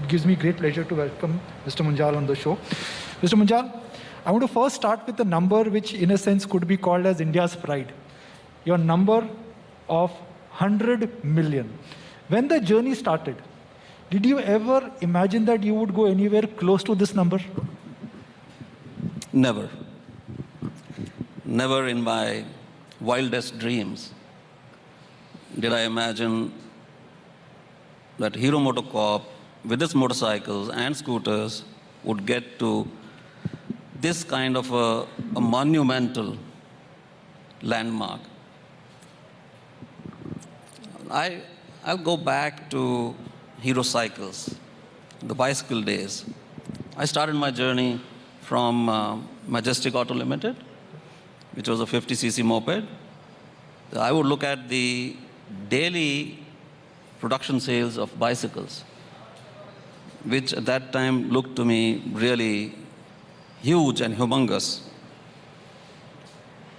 it gives me great pleasure to welcome Mr. Munjal on the show. Mr. Munjal, I want to first start with a number which in a sense could be called as India's pride. Your number of 100 million. When the journey started, did you ever imagine that you would go anywhere close to this number? Never. Never in my wildest dreams did I imagine that Hero MotoCorp, with its motorcycles and scooters, would get to this kind of a monumental landmark. I'll go back to Hero Cycles, the bicycle days. I started my journey from Majestic Auto Limited, which was a 50cc moped. I would look at the daily production sales of bicycles, which at that time looked to me really huge and humongous,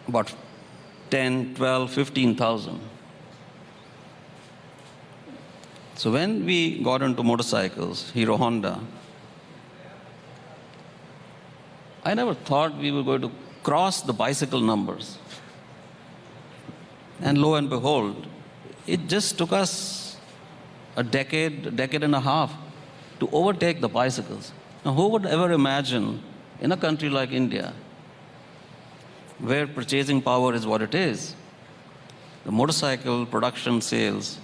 about 10, 12, 15,000. So when we got into motorcycles, Hero Honda, I never thought we were going to cross the bicycle numbers. And lo and behold, it just took us a decade and a half to overtake the bicycles. Now, who would ever imagine in a country like India, where purchasing power is what it is, the motorcycle production sales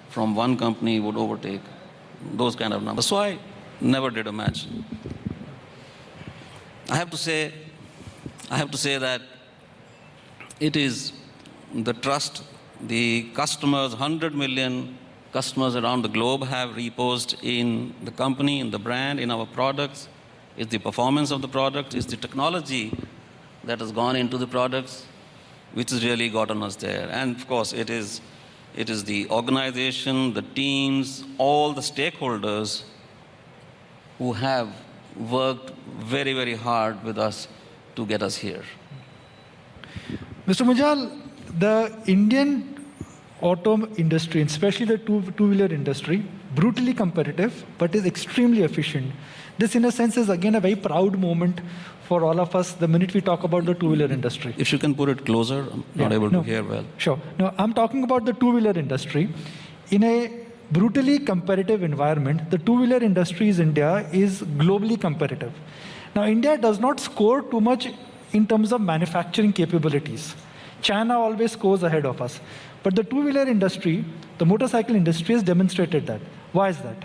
from one company would overtake those kind of numbers. So I never did imagine. I have to say that it is the trust the customers, 100 million customers around the globe have reposed in the company, in the brand, in our products. It's the performance of the product, it's the technology that has gone into the products, which has really gotten us there. And of course, it is the organization, the teams, all the stakeholders who have worked very, very hard with us to get us here. Mr. Munjal, the Indian auto industry, especially the two-wheeler industry, brutally competitive, but is extremely efficient. This, in a sense, is again a very proud moment for all of us the minute we talk about the two-wheeler industry. If you can put it closer, I'm not able to hear well. Sure. Now, I'm talking about the two-wheeler industry. In a brutally competitive environment, the two-wheeler industry in India is globally competitive. Now, India does not score too much in terms of manufacturing capabilities. China always scores ahead of us. But the two-wheeler industry, the motorcycle industry has demonstrated that. Why is that?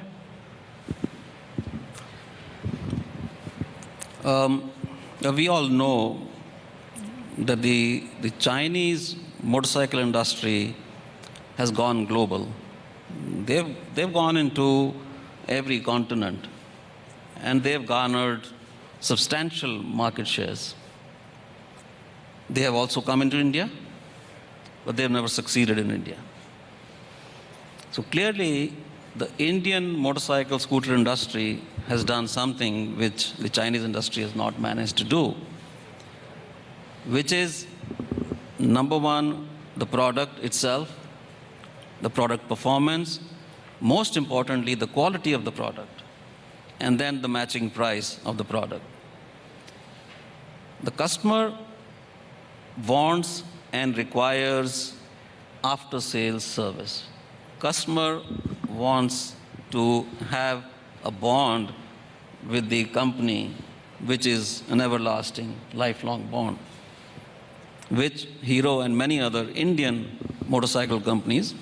We all know that the Chinese motorcycle industry has gone global. They've gone into every continent, and they've garnered substantial market shares. They have also come into India, but they've never succeeded in India. So clearly, the Indian motorcycle scooter industry has done something which the Chinese industry has not managed to do, which is, number one, the product itself, the product performance, most importantly, the quality of the product, and then the matching price of the product. The customer wants and requires after-sales service. Customer wants to have a bond with the company, which is an everlasting, lifelong bond, which Hero and many other Indian motorcycle companies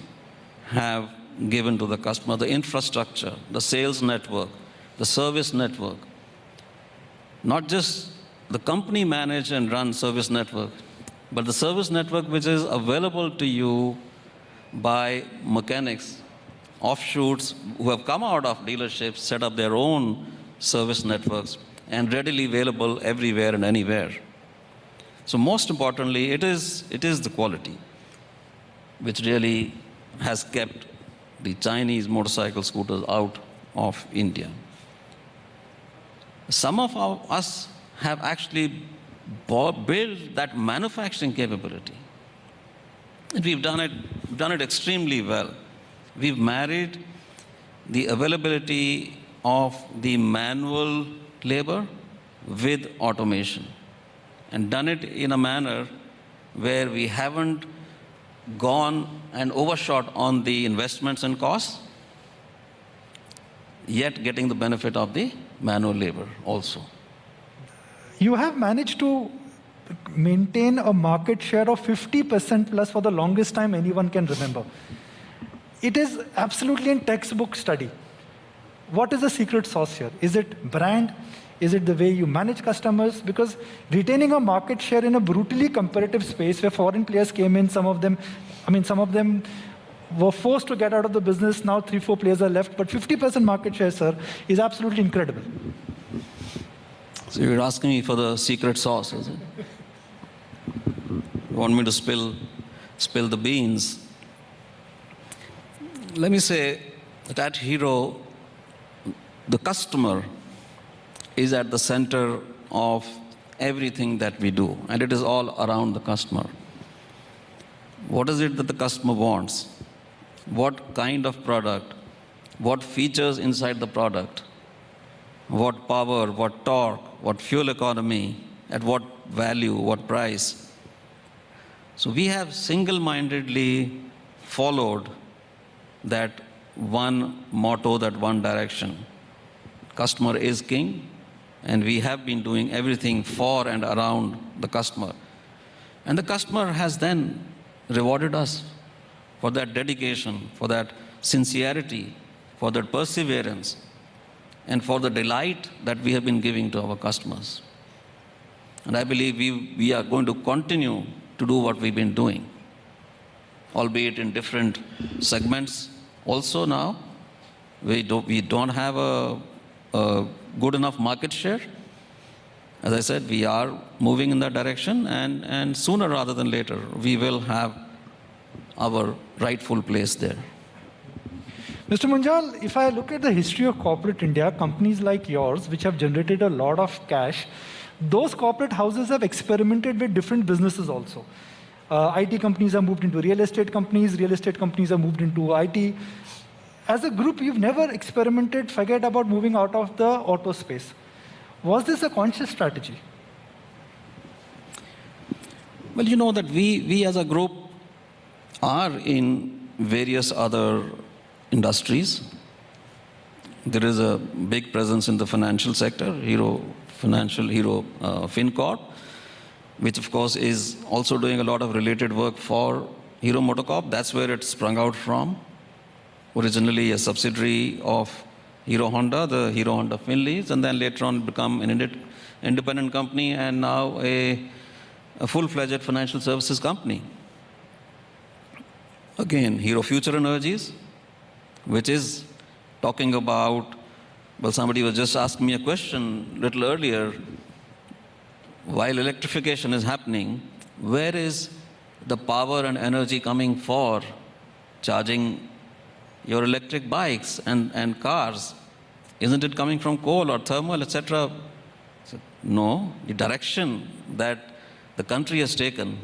have given to the customer. The infrastructure, the sales network, the service network. Not just the company manage and run service network, but the service network which is available to you by mechanics, offshoots who have come out of dealerships, set up their own service networks, and readily available everywhere and anywhere. So most importantly, it is the quality which really has kept the Chinese motorcycle scooters out of India. Some of us have actually built that manufacturing capability. And we've done it extremely well. We've married the availability of the manual labor with automation and done it in a manner where we haven't gone and overshot on the investments and costs, yet getting the benefit of the manual labor also. You have managed to maintain a market share of 50% plus for the longest time anyone can remember. It is absolutely a textbook study. What is the secret sauce here? Is it brand? Is it the way you manage customers? Because retaining a market share in a brutally competitive space where foreign players came in, some of them were forced to get out of the business. Now 3-4 players are left, but 50% market share, sir, is absolutely incredible. So you're asking me for the secret sauce, is it? You want me to spill the beans? Let me say that at Hero, the customer is at the center of everything that we do, and it is all around the customer. What is it that the customer wants? What kind of product? What features inside the product? What power, what torque, what fuel economy, at what value, what price? So we have single-mindedly followed that one motto, that one direction. Customer is king, and we have been doing everything for and around the customer. And the customer has then rewarded us for that dedication, for that sincerity, for that perseverance, and for the delight that we have been giving to our customers. And I believe we are going to continue to do what we've been doing, albeit in different segments. Also now, we don't have a good enough market share. As I said, we are moving in that direction, and sooner rather than later, we will have our rightful place there. Mr. Munjal, if I look at the history of corporate India, companies like yours, which have generated a lot of cash, those corporate houses have experimented with different businesses also. IT companies have moved into real estate companies have moved into IT. As a group, you've never experimented, forget about moving out of the auto space. Was this a conscious strategy? Well, you know that we as a group are in various other industries. There is a big presence in the financial sector, Hero FinCorp, which of course is also doing a lot of related work for Hero MotoCorp. That's where it sprung out from. Originally a subsidiary of Hero Honda, the Hero Honda Finlease, and then later on become an independent company, and now a full-fledged financial services company. Again, Hero Future Energies, which is talking about, well, somebody was just asking me a question a little earlier. While electrification is happening, where is the power and energy coming for charging your electric bikes and cars? Isn't it coming from coal or thermal, etc.? So, no, the direction that the country has taken,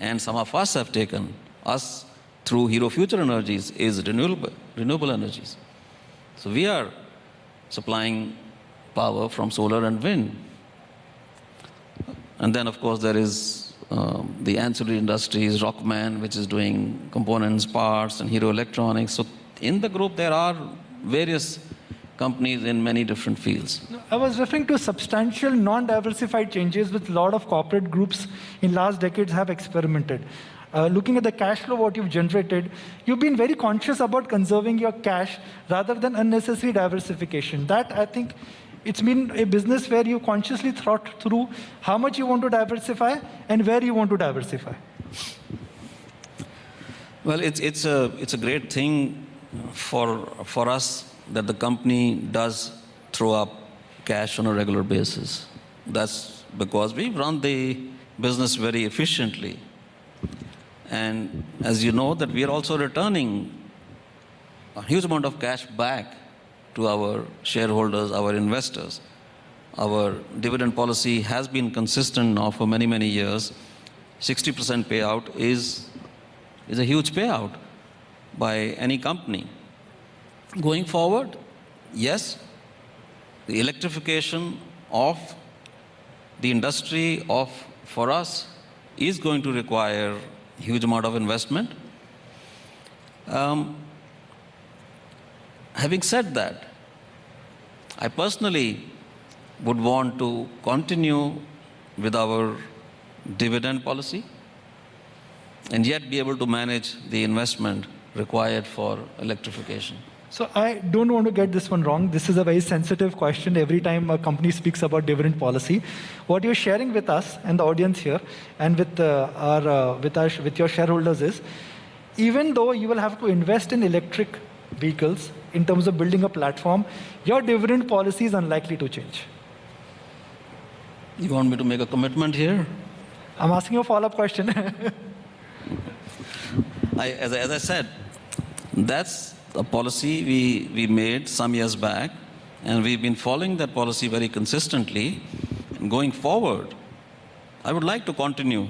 and some of us have taken, us through Hero Future Energies, is renewable energies. So we are supplying power from solar and wind. And then, of course, there is the ancillary industries, Rockman, which is doing components, parts, and Hero Electronics. So in the group, there are various companies in many different fields. I was referring to substantial non-diversified changes which a lot of corporate groups in last decades have experimented. Looking at the cash flow, what you've generated, you've been very conscious about conserving your cash rather than unnecessary diversification. That, I think, it's been a business where you consciously thought through how much you want to diversify and where you want to diversify. Well, it's a great thing for us that the company does throw up cash on a regular basis. That's because we run the business very efficiently. And as you know, that we are also returning a huge amount of cash back to our shareholders, our investors. Our dividend policy has been consistent now for many, many years. 60% payout is a huge payout by any company. Going forward, yes, the electrification of the industry for us is going to require a huge amount of investment. Having said that, I personally would want to continue with our dividend policy and yet be able to manage the investment required for electrification. So I don't want to get this one wrong. This is a very sensitive question every time a company speaks about dividend policy. What you're sharing with us and the audience here and with your shareholders is, even though you will have to invest in electric vehicles in terms of building a platform, your dividend policy is unlikely to change. You want me to make a commitment here? I'm asking you a follow-up question. As I said, that's a policy we made some years back, and we've been following that policy very consistently. And going forward, I would like to continue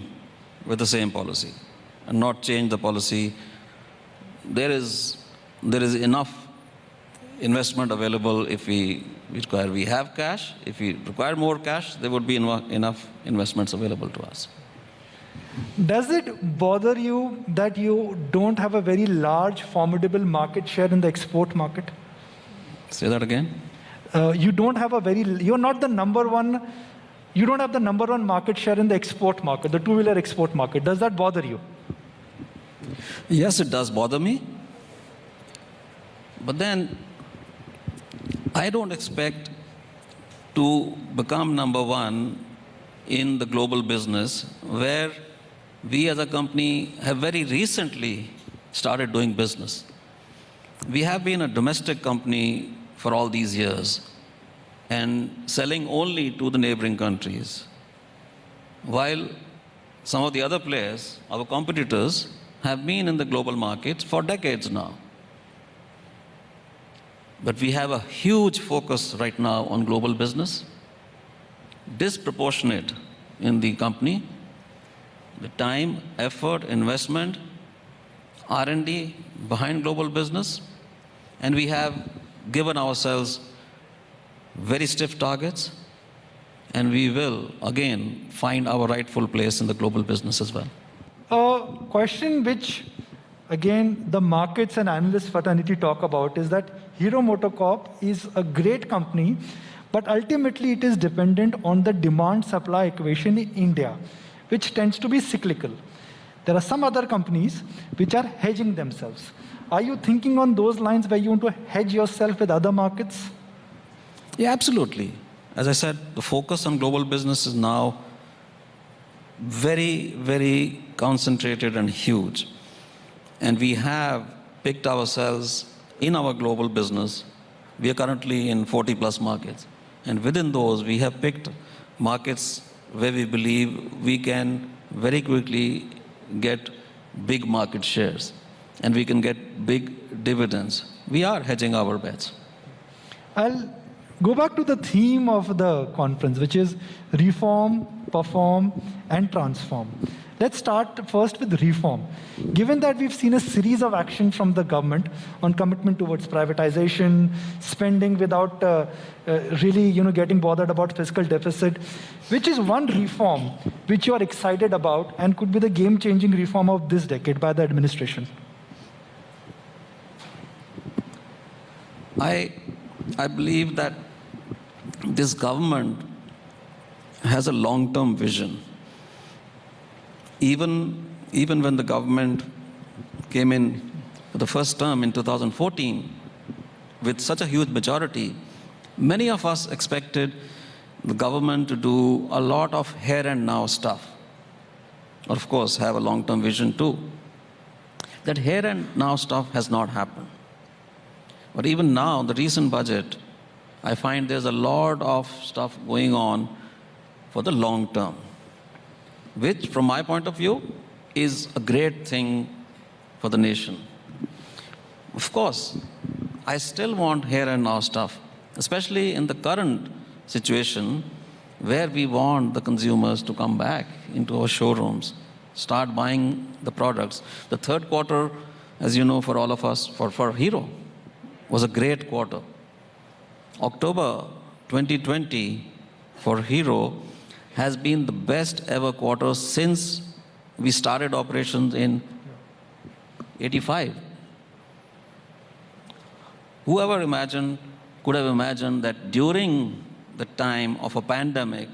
with the same policy and not change the policy. There is enough investment available if we require. We have cash. If we require more cash, there would be enough investments available to us. Does it bother you that you don't have a very large, formidable market share in the export market? Say that again. You're not the number one, you don't have the number one market share in the export market, the two-wheeler export market. Does that bother you? Yes, it does bother me. But then, I don't expect to become number one in the global business where we as a company have very recently started doing business. We have been a domestic company for all these years and selling only to the neighboring countries, while some of the other players, our competitors, have been in the global markets for decades now. But we have a huge focus right now on global business, disproportionate in the company. The time, effort, investment, R&D behind global business, and we have given ourselves very stiff targets, and we will again find our rightful place in the global business as well. A question which, again, the markets and analyst fraternity talk about is that Hero MotoCorp is a great company, but ultimately it is dependent on the demand-supply equation in India, which tends to be cyclical. There are some other companies which are hedging themselves. Are you thinking on those lines where you want to hedge yourself with other markets? Yeah, absolutely. As I said, the focus on global business is now very, very concentrated and huge. And we have picked ourselves in our global business. We are currently in 40 plus markets. And within those, we have picked markets where we believe we can very quickly get big market shares and we can get big dividends. We are hedging our bets. I'll go back to the theme of the conference, which is reform, perform, and transform. Let's start first with reform. Given that we've seen a series of action from the government on commitment towards privatization, spending without really getting bothered about fiscal deficit, which is one reform which you are excited about and could be the game-changing reform of this decade by the administration? I believe that this government has a long-term vision. Even when the government came in for the first term in 2014 with such a huge majority, many of us expected the government to do a lot of here and now stuff. Of course, have a long-term vision too. That here and now stuff has not happened. But even now, the recent budget, I find there's a lot of stuff going on for the long term, which, from my point of view, is a great thing for the nation. Of course, I still want here and now stuff, especially in the current situation where we want the consumers to come back into our showrooms, start buying the products. The third quarter, as you know, for all of us, for Hero, was a great quarter. October 2020 for Hero has been the best ever quarter since we started operations in 85. Whoever could have imagined that during the time of a pandemic,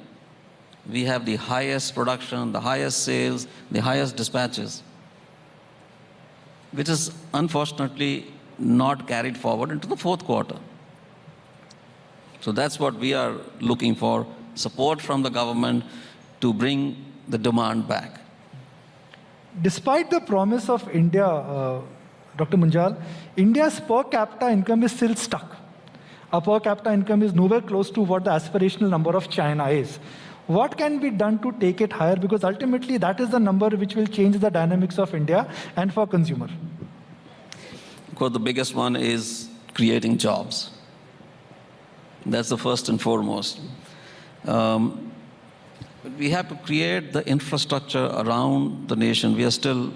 we have the highest production, the highest sales, the highest dispatches, which is unfortunately not carried forward into the fourth quarter. So that's what we are looking for, support from the government to bring the demand back. Despite the promise of India, Dr. Munjal, India's per capita income is still stuck. Our per capita income is nowhere close to what the aspirational number of China is. What can be done to take it higher? Because ultimately that is the number which will change the dynamics of India and for consumer. Of course, the biggest one is creating jobs. That's the first and foremost. We have to create the infrastructure around the nation. We are still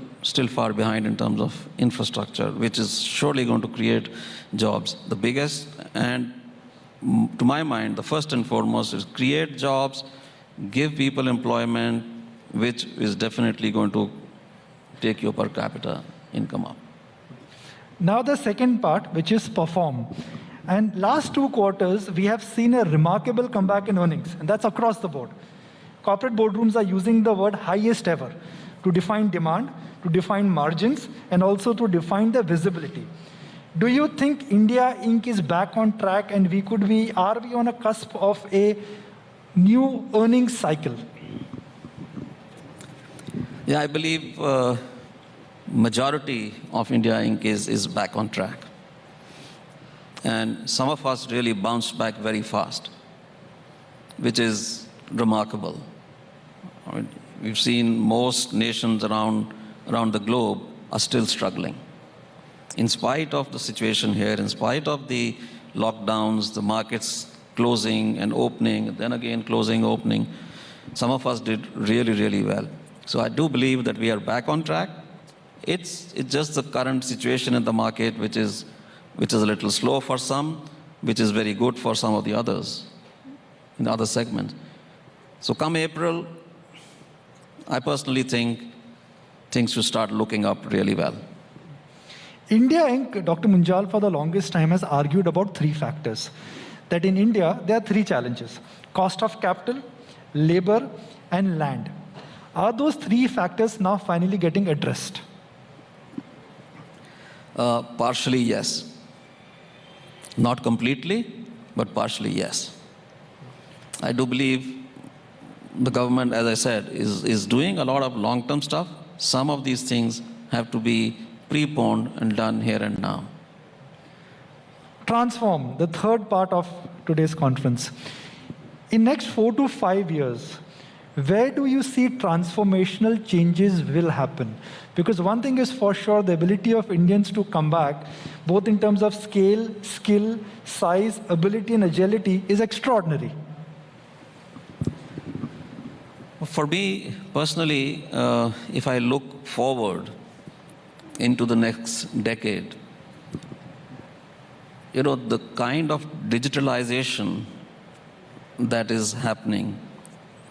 far behind in terms of infrastructure, which is surely going to create jobs. The biggest, and to my mind, the first and foremost is create jobs, give people employment, which is definitely going to take your per capita income up. Now the second part, which is perform. And last 2 quarters, we have seen a remarkable comeback in earnings, and that's across the board. Corporate boardrooms are using the word highest ever to define demand, to define margins, and also to define the visibility. Do you think India Inc. is back on track and are we on a cusp of a new earnings cycle? Yeah, I believe majority of India Inc. is back on track. And some of us really bounced back very fast, which is remarkable. I mean, we've seen most nations around the globe are still struggling. In spite of the situation here, in spite of the lockdowns, the markets closing and opening, then again closing, opening, some of us did really, really well. So I do believe that we are back on track. It's just the current situation in the market, which is a little slow for some, which is very good for some of the others in other segments. So come April, I personally think things should start looking up really well. India Inc., Dr. Munjal, for the longest time has argued about 3 factors. That in India, there are 3 challenges: cost of capital, labor, and land. Are those 3 factors now finally getting addressed? Partially, yes. Not completely, but partially, yes. I do believe the government, as I said, is doing a lot of long-term stuff. Some of these things have to be preponed and done here and now. Transform, the third part of today's conference. In next 4 to 5 years, where do you see transformational changes will happen? Because one thing is for sure, the ability of Indians to come back, both in terms of scale, skill, size, ability, and agility, is extraordinary. For me, personally, if I look forward into the next decade, the kind of digitalization that is happening,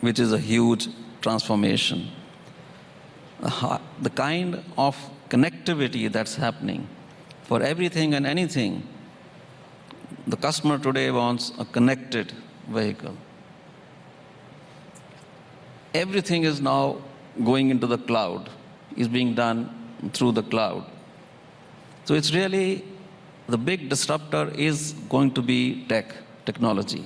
which is a huge transformation, the kind of connectivity that's happening for everything and anything. The customer today wants a connected vehicle. Everything is now going into the cloud, is being done through the cloud. So it's really, the big disruptor is going to be technology.